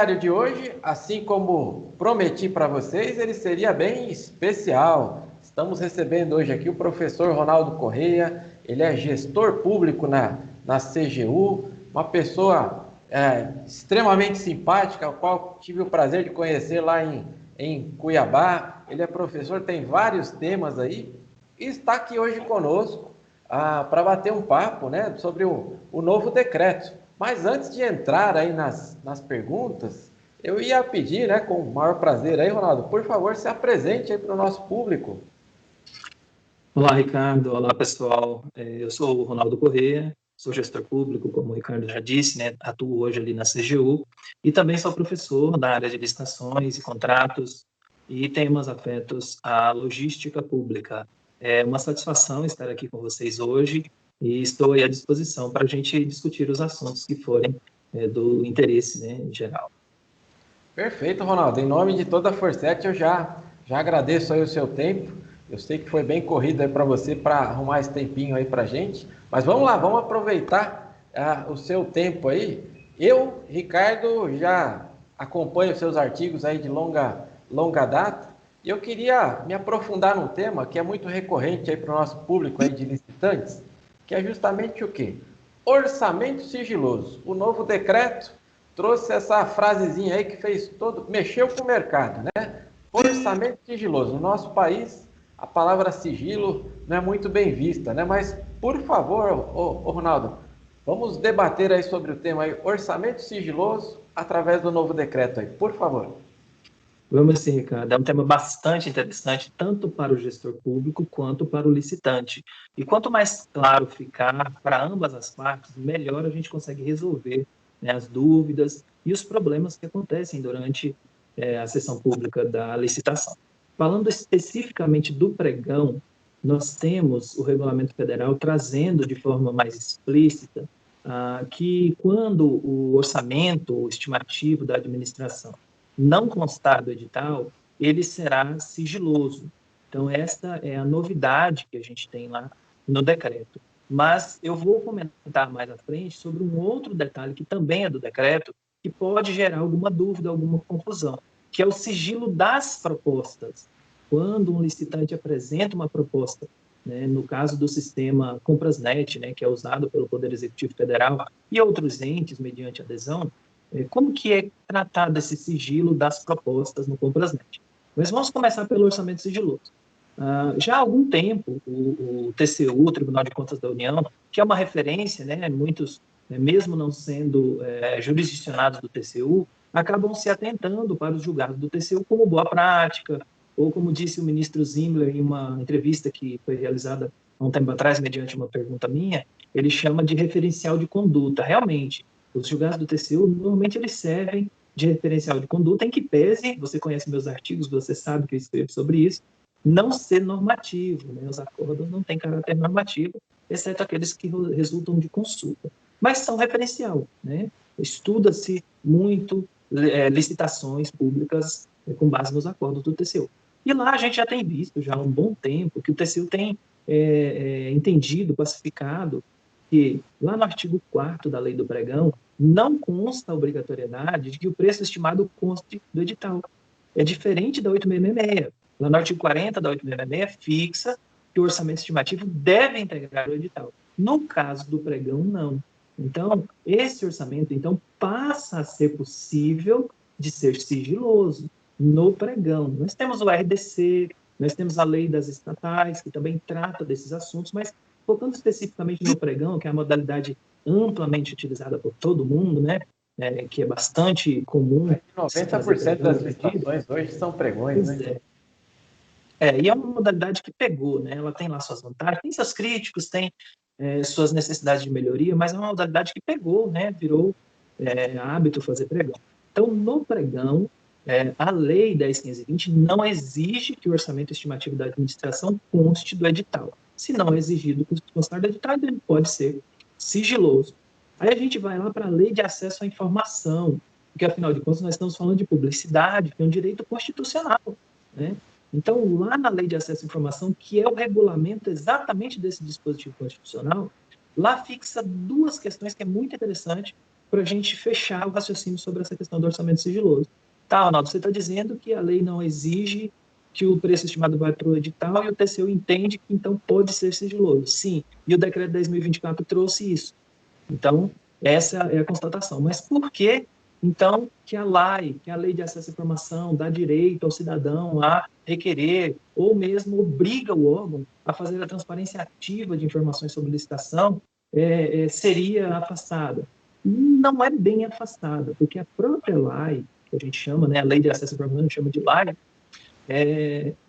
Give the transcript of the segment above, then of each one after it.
noticiário de hoje, assim como prometi para vocês, ele seria bem especial. Estamos recebendo hoje aqui o professor Ronaldo Correia, ele é gestor público na CGU, uma pessoa extremamente simpática, ao qual tive o prazer de conhecer lá em Cuiabá. Ele é professor, tem vários temas aí, e está aqui hoje conosco para bater um papo, né, sobre o novo decreto. Mas antes de entrar aí nas perguntas, eu ia pedir, né, com o maior prazer aí, Ronaldo, por favor, se apresente aí para o nosso público. Olá, Ricardo. Olá, pessoal. Eu sou o Ronaldo Correia, sou gestor público, como o Ricardo já disse, né? Atuo hoje ali na CGU e também sou professor da área de licitações e contratos e temas afetos à logística pública. É uma satisfação estar aqui com vocês hoje e estou aí à disposição para a gente discutir os assuntos que forem do interesse, né, em geral. Perfeito, Ronaldo. Em nome de toda a Forset, eu já agradeço aí o seu tempo. Eu sei que foi bem corrido aí para você para arrumar esse tempinho aí para a gente. Mas vamos lá, vamos aproveitar o seu tempo aí. Eu, Ricardo, já acompanho seus artigos aí de longa data. E eu queria me aprofundar num tema que é muito recorrente aí para o nosso público aí de licitantes, que é justamente o quê? Orçamento sigiloso. O novo decreto trouxe essa frasezinha aí que mexeu com o mercado, né? Orçamento sigiloso. No nosso país, a palavra sigilo não é muito bem vista, né? Mas, por favor, Ronaldo, vamos debater aí sobre o tema aí, orçamento sigiloso, através do novo decreto aí, por favor. Vamos sim, Ricardo. É um tema bastante interessante, tanto para o gestor público quanto para o licitante. E quanto mais claro ficar para ambas as partes, melhor a gente consegue resolver, né, as dúvidas e os problemas que acontecem durante a sessão pública da licitação. Falando especificamente do pregão, nós temos o Regulamento Federal trazendo de forma mais explícita que quando o orçamento estimativo da administração não constar do edital, ele será sigiloso. Então, esta é a novidade que a gente tem lá no decreto. Mas eu vou comentar mais à frente sobre um outro detalhe que também é do decreto, que pode gerar alguma dúvida, alguma confusão, que é o sigilo das propostas. Quando um licitante apresenta uma proposta, né, no caso do sistema Comprasnet, né, que é usado pelo Poder Executivo Federal e outros entes mediante adesão, como que é tratado esse sigilo das propostas no Comprasnet? Mas vamos começar pelo orçamento sigiloso. Já há algum tempo, o TCU, o Tribunal de Contas da União, que é uma referência, né, muitos, mesmo não sendo jurisdicionados do TCU, acabam se atentando para os julgados do TCU como boa prática, ou como disse o ministro Zimbler em uma entrevista que foi realizada há um tempo atrás, mediante uma pergunta minha, ele chama de referencial de conduta. Realmente, os julgados do TCU, normalmente, eles servem de referencial de conduta, em que pese, você conhece meus artigos, você sabe que eu escrevo sobre isso, não ser normativo, né? Os acordos não têm caráter normativo, exceto aqueles que resultam de consulta. Mas são referencial, né? Estuda-se muito licitações públicas com base nos acordos do TCU. E lá a gente já tem visto, já há um bom tempo, que o TCU tem entendido, pacificado, que lá no artigo 4º da Lei do Pregão, não consta a obrigatoriedade de que o preço estimado conste do edital. É diferente da 8666. Lá no artigo 40 da 8666 fixa que o orçamento estimativo deve integrar o edital. No caso do pregão, não. Então, esse orçamento então passa a ser possível de ser sigiloso no pregão. Nós temos o RDC, nós temos a lei das estatais, que também trata desses assuntos, mas focando especificamente no pregão, que é a modalidade amplamente utilizada por todo mundo, né? Que é bastante comum. 90% das licitações hoje são pregões, né? E é uma modalidade que pegou, né? Ela tem lá suas vantagens, tem seus críticos, tem suas necessidades de melhoria, mas é uma modalidade que pegou, né? Virou hábito fazer pregão. Então, no pregão, a Lei 10.520 não exige que o orçamento estimativo da administração conste do edital. Se não é exigido constar do edital, ele pode ser sigiloso. Aí a gente vai lá para a Lei de Acesso à Informação, porque, afinal de contas, nós estamos falando de publicidade, que é um direito constitucional, né? Então, lá na Lei de Acesso à Informação, que é o regulamento exatamente desse dispositivo constitucional, lá fixa duas questões que é muito interessante para a gente fechar o raciocínio sobre essa questão do orçamento sigiloso. Tá, Ronaldo, você está dizendo que a lei não exige que o preço estimado vai para o edital e o TCU entende que então pode ser sigiloso. Sim, e o decreto 10.024 trouxe isso. Então, essa é a constatação. Mas por que, então, que a LAI, que é a Lei de Acesso à Informação, dá direito ao cidadão a requerer, ou mesmo obriga o órgão a fazer a transparência ativa de informações sobre licitação, seria afastada? Não é bem afastada, porque a própria LAI, que a gente chama, né, a Lei de Acesso à Informação, a gente chama de LAI,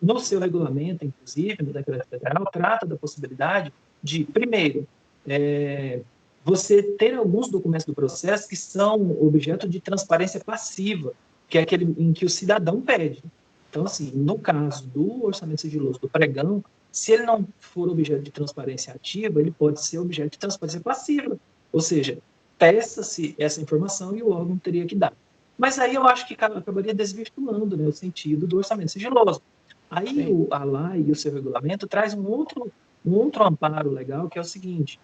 no seu regulamento, inclusive, no decreto federal, trata da possibilidade de, primeiro, você ter alguns documentos do processo que são objeto de transparência passiva, que é aquele em que o cidadão pede. Então, assim, no caso do orçamento sigiloso do pregão, se ele não for objeto de transparência ativa, ele pode ser objeto de transparência passiva. Ou seja, peça-se essa informação e o órgão teria que dar. Mas aí eu acho que acabaria desvirtuando, né, o sentido do orçamento sigiloso. Aí a lei e o seu regulamento traz um outro amparo legal, que é o seguinte: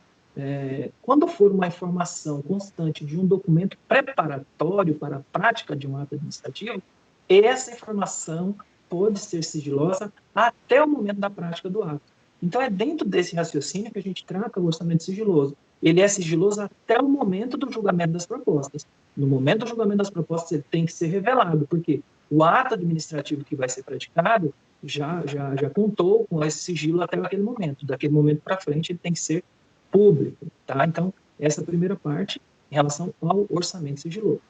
quando for uma informação constante de um documento preparatório para a prática de um ato administrativo, essa informação pode ser sigilosa até o momento da prática do ato. Então, é dentro desse raciocínio que a gente trata o orçamento sigiloso. Ele é sigiloso até o momento do julgamento das propostas. No momento do julgamento das propostas, ele tem que ser revelado, porque o ato administrativo que vai ser praticado já contou com esse sigilo até aquele momento. Daquele momento para frente, ele tem que ser público, tá? Então, essa é a primeira parte em relação ao orçamento sigiloso.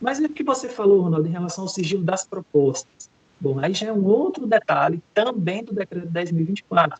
Mas o que você falou, Ronaldo, em relação ao sigilo das propostas? Bom, aí já é um outro detalhe também do decreto 10.024.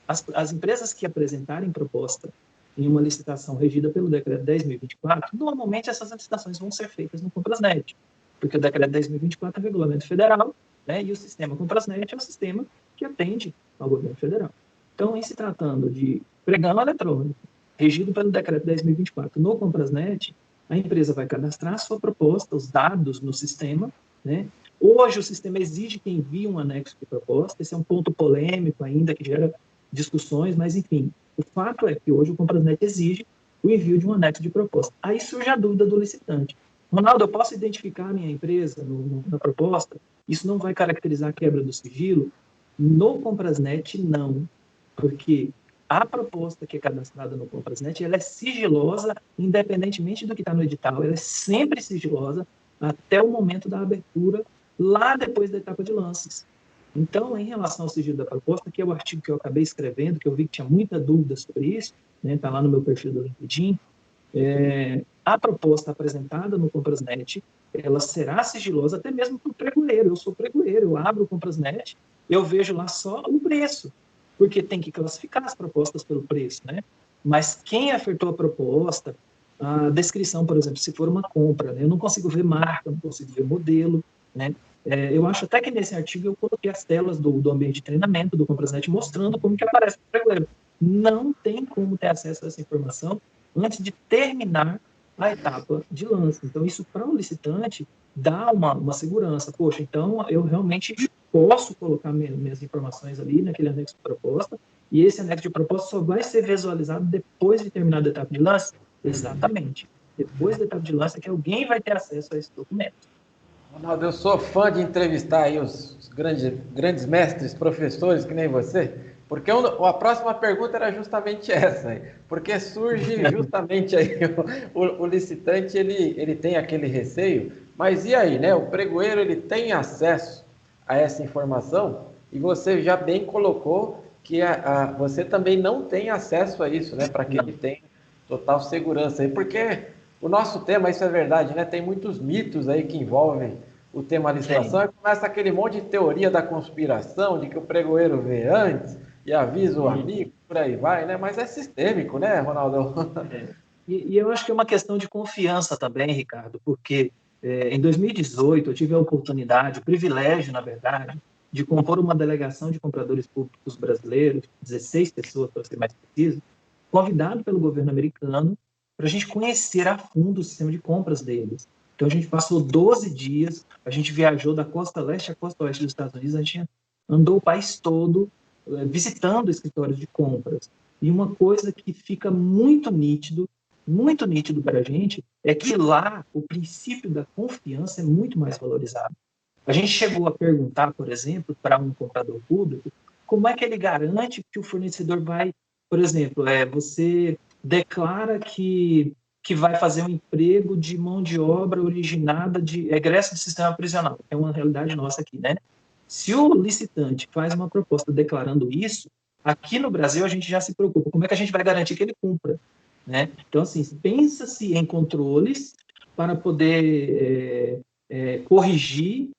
As empresas que apresentarem proposta em uma licitação regida pelo decreto 10.024, normalmente essas licitações vão ser feitas no Comprasnet, porque o decreto 10.024 é regulamento federal, né, e o sistema Comprasnet é o sistema que atende ao governo federal. Então, em se tratando de pregão eletrônico, regido pelo decreto 10.024 no Comprasnet, a empresa vai cadastrar a sua proposta, os dados no sistema, né? Hoje o sistema exige que envie um anexo de proposta, esse é um ponto polêmico ainda, que gera discussões, mas enfim, o fato é que hoje o Comprasnet exige o envio de um anexo de proposta. Aí surge a dúvida do licitante. Ronaldo, eu posso identificar a minha empresa na proposta? Isso não vai caracterizar a quebra do sigilo? No Comprasnet, não, porque a proposta que é cadastrada no Comprasnet, ela é sigilosa, independentemente do que está no edital, ela é sempre sigilosa até o momento da abertura, lá depois da etapa de lances. Então, em relação ao sigilo da proposta, que é o artigo que eu acabei escrevendo, que eu vi que tinha muita dúvida sobre isso, está lá no meu perfil do LinkedIn, a proposta apresentada no Comprasnet, ela será sigilosa até mesmo para o pregoeiro. Eu sou pregoeiro, eu abro o Comprasnet, eu vejo lá só o preço, porque tem que classificar as propostas pelo preço, né? Mas quem ofertou a proposta, a descrição, por exemplo, se for uma compra, né? Eu não consigo ver marca, não consigo ver modelo, né? Eu acho até que nesse artigo eu coloquei as telas do ambiente de treinamento do Comprasnet mostrando como que aparece o pregoeiro. Não tem como ter acesso a essa informação antes de terminar a etapa de lance. Então, isso para o licitante dá uma segurança. Poxa, então eu realmente posso colocar minhas informações ali naquele anexo de proposta, e esse anexo de proposta só vai ser visualizado depois de terminar a etapa de lance? Exatamente. Depois da etapa de lance é que alguém vai ter acesso a esse documento. Ronaldo, eu sou fã de entrevistar aí os grandes mestres, professores, que nem você, porque a próxima pergunta era justamente essa aí, porque surge justamente aí o licitante, ele tem aquele receio, mas e aí, né? O pregoeiro, ele tem acesso a essa informação, e você já bem colocou que você também não tem acesso a isso, né? Para que ele tenha total segurança aí, porque o nosso tema, isso é verdade, né? Tem muitos mitos aí que envolvem o tema licitação, e começa aquele monte de teoria da conspiração, de que o pregoeiro vê antes e avisa o amigo, por aí vai, né? Mas é sistêmico, né, Ronaldo? E eu acho que é uma questão de confiança também, Ricardo, porque em 2018 eu tive a oportunidade, o privilégio, na verdade, de compor uma delegação de compradores públicos brasileiros, 16 pessoas, para ser mais preciso, convidado pelo governo americano para a gente conhecer a fundo o sistema de compras deles. Então, a gente passou 12 dias, a gente viajou da costa leste à costa oeste dos Estados Unidos, a gente andou o país todo visitando escritórios de compras. E uma coisa que fica muito nítido muito nítido para a gente é que lá o princípio da confiança é muito mais valorizado. A gente chegou a perguntar, por exemplo, para um comprador público, como é que ele garante que o fornecedor vai, por exemplo, você declara que vai fazer um emprego de mão de obra originada de egresso do sistema prisional. É uma realidade nossa aqui, né? Se o licitante faz uma proposta declarando isso, aqui no Brasil a gente já se preocupa. Como é que a gente vai garantir que ele cumpra? Né? Então, assim, pensa-se em controles para poder corrigir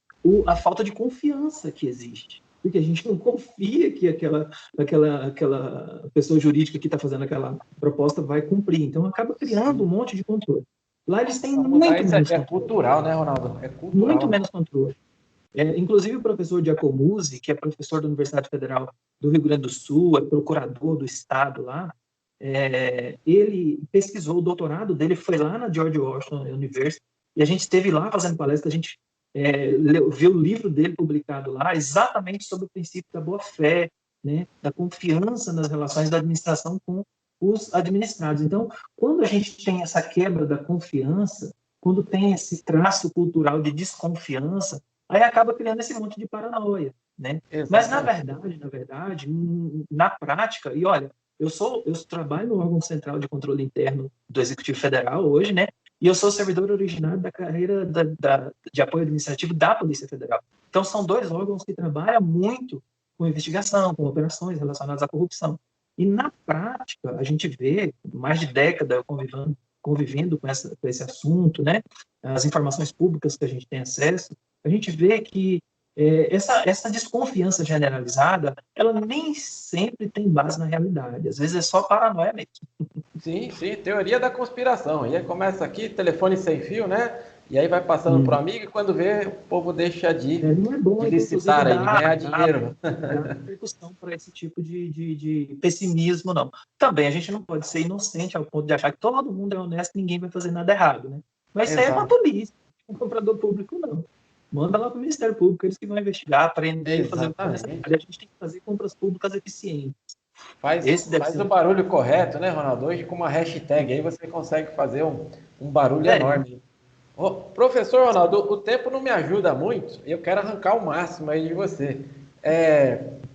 a falta de confiança que existe. Porque a gente não confia que aquela pessoa jurídica que está fazendo aquela proposta vai cumprir. Então, acaba criando um monte de controle. Lá eles têm muito menos controle. É controle. cultural, né, Ronaldo? É cultural. Muito menos controle. Inclusive, o professor Giacomuzzi, que é professor da Universidade Federal do Rio Grande do Sul, é procurador do Estado lá, ele pesquisou, o doutorado dele foi lá na George Washington University, e a gente esteve lá fazendo palestra, a gente viu o livro dele publicado lá, exatamente sobre o princípio da boa-fé, né, da confiança nas relações da administração com os administrados. Então, quando a gente tem essa quebra da confiança, quando tem esse traço cultural de desconfiança, aí acaba criando esse monte de paranoia, né? Mas, na verdade, na prática, e olha, eu trabalho no órgão central de controle interno do Executivo Federal hoje, né? E eu sou servidor originário da carreira de apoio administrativo da Polícia Federal. Então, são dois órgãos que trabalham muito com investigação, com operações relacionadas à corrupção. E, na prática, a gente vê, mais de década convivendo com esse assunto, né? As informações públicas que a gente tem acesso, a gente vê que essa desconfiança generalizada, ela nem sempre tem base na realidade. Às vezes é só paranoia mesmo. Sim, teoria da conspiração. E aí começa aqui, telefone sem fio, né? E aí vai passando para o amigo e quando vê, o povo deixa de licitar aí, de ganhar dinheiro. Não dá repercussão para esse tipo de pessimismo, não. Também a gente não pode ser inocente ao ponto de achar que todo mundo é honesto e ninguém vai fazer nada errado, né? Mas isso aí é uma tolice. Um comprador público, não. Manda lá para o Ministério Público, eles que vão investigar, aprender, fazer o que é necessário. A gente tem que fazer compras públicas eficientes. Faz o barulho correto, né, Ronaldo? Hoje com uma hashtag aí você consegue fazer um barulho enorme. Professor Ronaldo, o tempo não me ajuda muito e eu quero arrancar o máximo aí de você.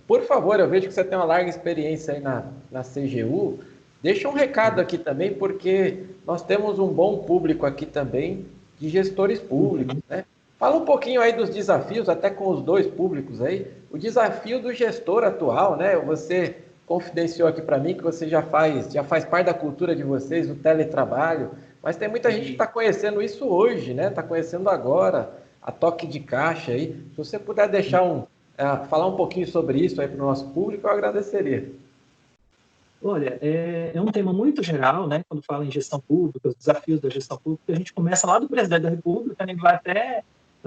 Por favor, eu vejo que você tem uma larga experiência aí na CGU. Deixa um recado aqui também, porque nós temos um bom público aqui também de gestores públicos, né? Fala um pouquinho aí dos desafios, até com os dois públicos aí. O desafio do gestor atual, né? Você confidenciou aqui para mim que você já faz parte da cultura de vocês, do teletrabalho, mas tem muita gente que está conhecendo isso hoje, né? Está conhecendo agora, a toque de caixa aí. Se você puder deixar falar um pouquinho sobre isso aí para o nosso público, eu agradeceria. Olha, é um tema muito geral, né? Quando fala em gestão pública, os desafios da gestão pública, a gente começa lá do presidente da República, né, e vai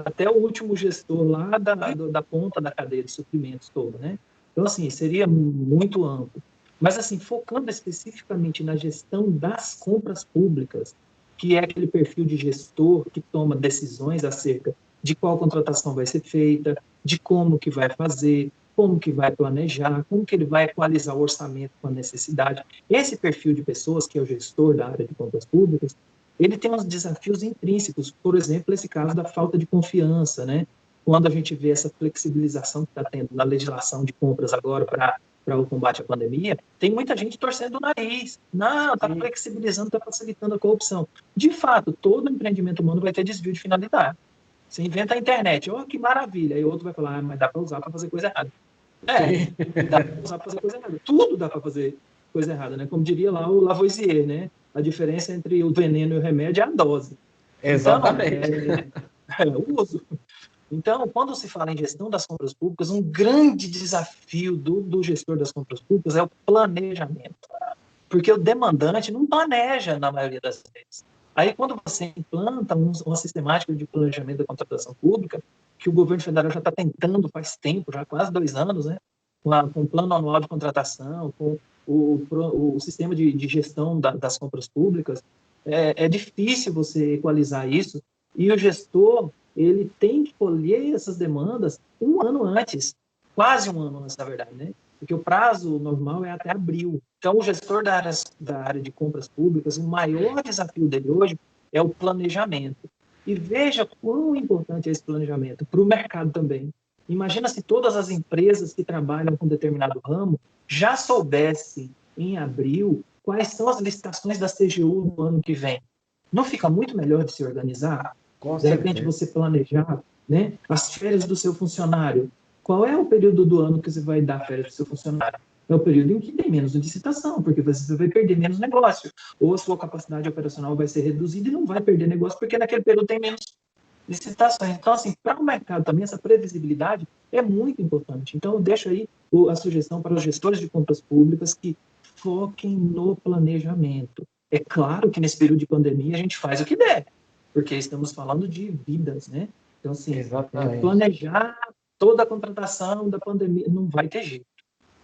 até o último gestor lá da ponta da cadeia de suprimentos toda, né? Então, assim, seria muito amplo. Mas, assim, focando especificamente na gestão das compras públicas, que é aquele perfil de gestor que toma decisões acerca de qual contratação vai ser feita, de como que vai fazer, como que vai planejar, como que ele vai equalizar o orçamento com a necessidade. Esse perfil de pessoas, que é o gestor da área de compras públicas, ele tem uns desafios intrínsecos, por exemplo, esse caso da falta de confiança, né? Quando a gente vê essa flexibilização que está tendo na legislação de compras agora para o combate à pandemia, tem muita gente torcendo o nariz. Não, está flexibilizando, está facilitando a corrupção. De fato, todo empreendimento humano vai ter desvio de finalidade. Você inventa a internet, que maravilha, aí o outro vai falar, mas dá para usar para fazer coisa errada. Dá para usar para fazer coisa errada. Tudo dá para fazer coisa errada, né? Como diria lá o Lavoisier, né? A diferença entre o veneno e o remédio é a dose. Exatamente. Então, o uso. Então, quando se fala em gestão das compras públicas, um grande desafio do gestor das compras públicas é o planejamento. Porque o demandante não planeja na maioria das vezes. Aí, quando você implanta uma sistemática de planejamento da contratação pública, que o governo federal já está tentando faz tempo, já quase 2 anos, né? Com o plano anual de contratação, com o sistema de gestão das compras públicas, é difícil você equalizar isso, e o gestor ele tem que colher essas demandas um ano antes, quase um ano antes, na verdade, né? porque o prazo normal é até abril. Então, o gestor da área de compras públicas, o maior desafio dele hoje é o planejamento. E veja quão importante é esse planejamento para o mercado também. Imagina se todas as empresas que trabalham com determinado ramo já soubessem em abril quais são as licitações da CGU no ano que vem. Não fica muito melhor de se organizar? Com De repente, certeza. você planejar, né, as férias do seu funcionário. Qual é o período do ano que você vai dar férias para o seu funcionário? É o período em que tem menos licitação, porque você vai perder menos negócio. Ou a sua capacidade operacional vai ser reduzida e não vai perder negócio, porque naquele período tem menos licitações. Então, assim, para o mercado também, essa previsibilidade é muito importante. Então, eu deixo aí a sugestão para os gestores de compras públicas que foquem no planejamento. É claro que nesse período de pandemia a gente faz o que der, porque estamos falando de vidas, né? Então, assim, Exatamente. planejar toda a contratação da pandemia não vai ter jeito.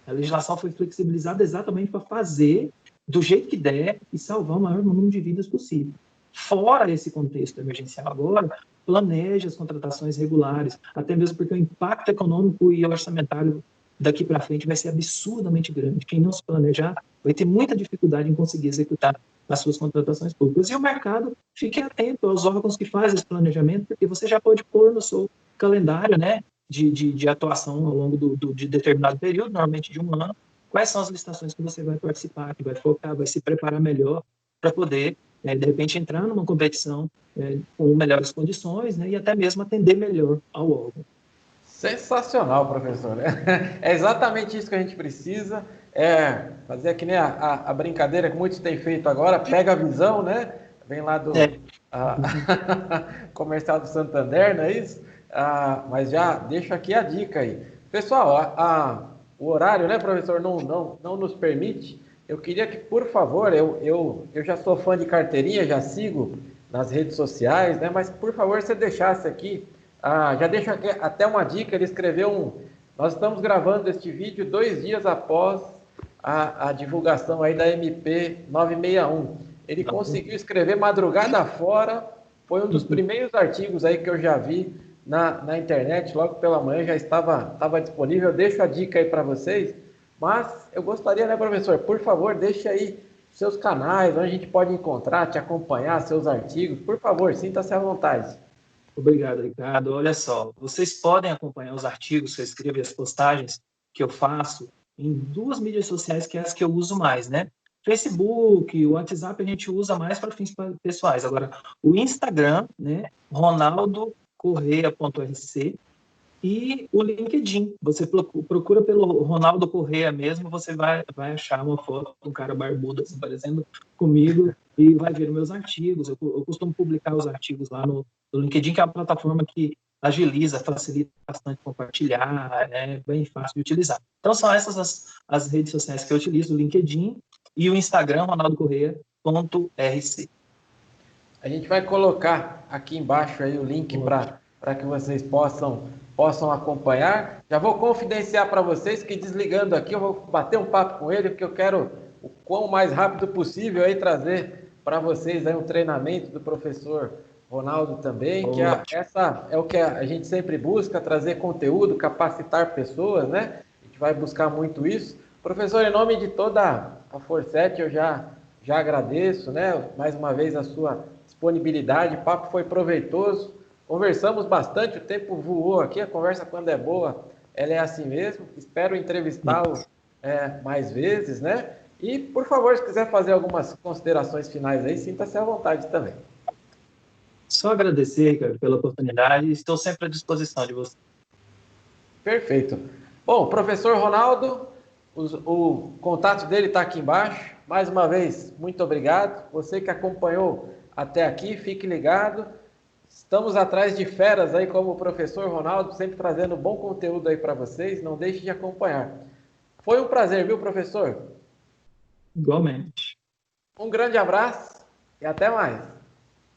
A legislação foi flexibilizada exatamente para fazer do jeito que der e salvar o maior número de vidas possível. Fora esse contexto emergencial agora, planeje as contratações regulares, até mesmo porque o impacto econômico e orçamentário daqui para frente vai ser absurdamente grande. Quem não se planejar vai ter muita dificuldade em conseguir executar as suas contratações públicas. E o mercado, fique atento aos órgãos que fazem esse planejamento, porque você já pode pôr no seu calendário, né, de atuação ao longo de determinado período, normalmente de um ano, quais são as licitações que você vai participar, que vai focar, vai se preparar melhor para poder, de repente, entrar numa competição com melhores condições, né, e até mesmo atender melhor ao órgão. Sensacional, professor. É exatamente isso que a gente precisa. É fazer que nem a brincadeira que muitos têm feito agora, pega a visão, né? Vem lá do comercial do Santander, não é isso? Mas já deixo aqui a dica aí. Pessoal, o horário, né, professor, não nos permite. Eu queria que, por favor, eu já sou fã de carteirinha, já sigo nas redes sociais, né? Mas, por favor, você deixasse aqui. Já deixo aqui até uma dica, ele escreveu Nós estamos gravando este vídeo 2 dias após a divulgação aí da MP 961. Ele conseguiu escrever madrugada fora, foi um dos primeiros artigos aí que eu já vi na internet, logo pela manhã já estava disponível. Eu deixo a dica aí para vocês, mas eu gostaria, né, professor, por favor, deixe aí seus canais, onde a gente pode encontrar, te acompanhar, seus artigos. Por favor, sinta-se à vontade. Obrigado, Ricardo. Olha só, vocês podem acompanhar os artigos que eu escrevo e as postagens que eu faço em 2 mídias sociais, que é as que eu uso mais, né? Facebook, o WhatsApp a gente usa mais para fins pessoais. Agora, o Instagram, né? ronaldocorreia.rc, e o LinkedIn. Você procura pelo Ronaldo Correia mesmo, você vai achar uma foto de um cara barbudo assim, aparecendo comigo e vai ver meus artigos. Eu costumo publicar os artigos lá no LinkedIn, que é uma plataforma que agiliza, facilita bastante compartilhar, é bem fácil de utilizar. Então, são essas as redes sociais que eu utilizo, o LinkedIn e o Instagram, ronaldocorreia.rc. A gente vai colocar aqui embaixo aí o link para que vocês possam acompanhar. Já vou confidenciar para vocês que desligando aqui eu vou bater um papo com ele, porque eu quero o quão mais rápido possível aí trazer para vocês aí um treinamento do professor Ronaldo também, que essa é o que a gente sempre busca, trazer conteúdo, capacitar pessoas, né? A gente vai buscar muito isso. Professor, em nome de toda a Forset, eu já agradeço, né? Mais uma vez a sua disponibilidade, o papo foi proveitoso, conversamos bastante, o tempo voou aqui, a conversa quando é boa, ela é assim mesmo, espero entrevistá-lo mais vezes, né? E, por favor, se quiser fazer algumas considerações finais aí, sinta-se à vontade também. Só agradecer, Ricardo, pela oportunidade e estou sempre à disposição de você. Perfeito. Bom, professor Ronaldo, o contato dele está aqui embaixo. Mais uma vez, muito obrigado. Você que acompanhou até aqui, fique ligado. Estamos atrás de feras aí, como o professor Ronaldo, sempre trazendo bom conteúdo aí para vocês. Não deixe de acompanhar. Foi um prazer, viu, professor? Igualmente. Um grande abraço e até mais.